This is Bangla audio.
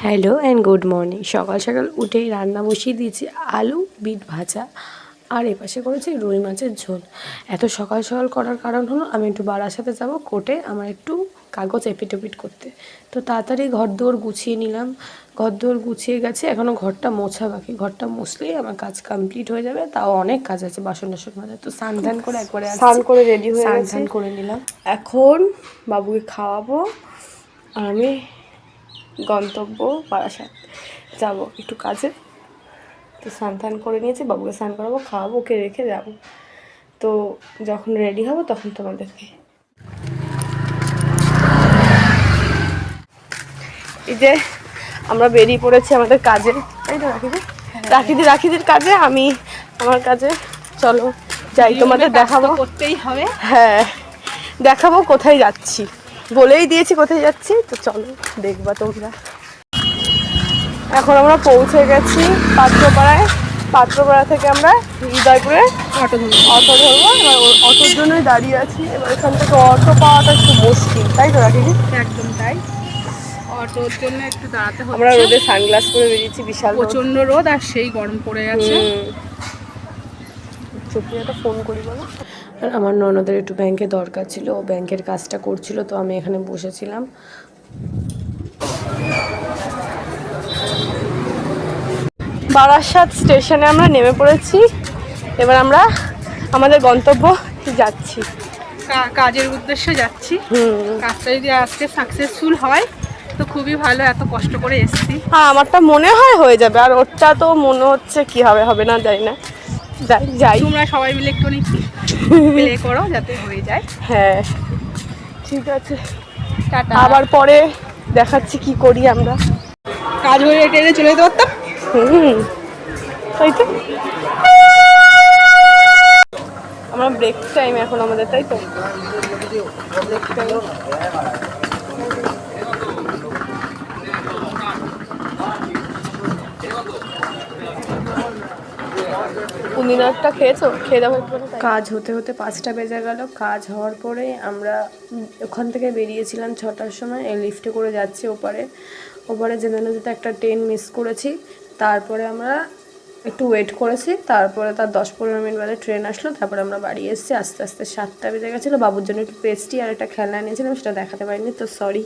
Hello and good morning. সকাল সকাল উঠেই রান্না বসিয়ে দিয়েছি আলু বিট ভাজা, আর এপাশে করেছি রুই মাছের ঝোল। এত সকাল সকাল করার কারণ হলো আমি একটু বারাসাতে যাব কোর্টে, আমার একটু কাগজ এপিট করতে। তো তাড়াতাড়ি ঘরদোর গুছিয়ে নিলাম। ঘরদোর গুছিয়ে গেছে, এখনও ঘরটা মোছা বাকি। ঘরটা মুছলেই আমার কাজ কমপ্লিট হয়ে যাবে। তাও অনেক কাজ আছে, বাসন টাসন মাজা। তো স্নান ধান করে একবারে স্নান করে রেডি হয়ে স্নান গেছি, ধান করে নিলাম। এখন বাবুকে খাওয়াবো আর আমি গন্তব্য বারাসাত যাবো একটু কাজে। তো স্নান করে নিয়েছি, বাবুকে স্নান করাবো, খাওয়াবো, ওকে রেখে যাবো। তো যখন রেডি হবো তখন তোমাদেরকে এই যে আমরা বেরিয়ে পড়েছি আমাদের কাজে, তাই তো রাখিদির কাজে, আমি আমার কাজে। চলো যাই, তোমাদের দেখাবো, করতেই হবে। হ্যাঁ দেখাবো কোথায় যাচ্ছি, বলেই দিয়েছি কোথায় যাচ্ছি, তো চলো দেখবা তোমরা। এখন আমরা পৌঁছে গেছি পাত্রপাড়ায়। পাত্রপাড়া থেকে আমরা হৃদয়পুরে অটো ধরবো। এবার অটোর জন্যই দাঁড়িয়ে আছি। এবার এখান থেকে অটো পাওয়াটা একটু মুশকিল, তাই তো রাখিনি? একদম তাই, অটোর জন্য একটু দাঁড়াতে হচ্ছে। আমরা রোদে সানগ্লাস করে বেরিয়েছি, বিশাল প্রচন্ড রোদ আর সেই গরম পড়ে গেছে। একটা ফোন করি বলো। আর আমার ননদের একটু ব্যাংকে দরকার ছিল, ও ব্যাংকের কাজটা করছিল, তো আমি এখানে বসেছিলাম। বারাসাত স্টেশনে আমরা নেমে পড়েছি। এবার আমরা আমাদের গন্তব্য যাচ্ছি, কাজের উদ্দেশ্যে যাচ্ছি। কাজটা যদি আজকে সাকসেসফুল হয় তো খুবই ভালো, এত কষ্ট করে এসেছি। হ্যাঁ আমারটা মনে হয় হয়ে যাবে, আর ওরটা তো মনে হচ্ছে কি হবে হবে না জানি না। যাই তোমরা সবাই মিলে একটু প্লে করো যাতে হয়ে যায়। হ্যাঁ ঠিক আছে, টাটা। আবার পরে দেখাচ্ছি কি করি আমরা। কাজ হয়ে ট্রেনে চলে যেতে পারতাম। তাই তো আমরা ব্রেক টাইম এখন আমাদের, তাই তো ব্রেক টাইম। একটা খেয়েছো? খেয়ে যাবো। কাজ হতে হতে 5টা বেজে গেল। কাজ হওয়ার পরে আমরা ওখান থেকে বেরিয়েছিলাম 6টার সময়। এই লিফটে করে যাচ্ছি ওপারে যেতে না যেতে একটা ট্রেন মিস করেছি। তারপরে আমরা একটু ওয়েট করেছি, তারপরে তার 10-15 মিনিট বাদে ট্রেন আসলো। তারপরে আমরা বাড়ি এসেছি আস্তে আস্তে 7টা বেজে গেছিলো। বাবুর জন্য একটু পেস্ট্রি আর একটা খেলনা নিয়েছিলাম, সেটা দেখাতে পারিনি, তো সরি।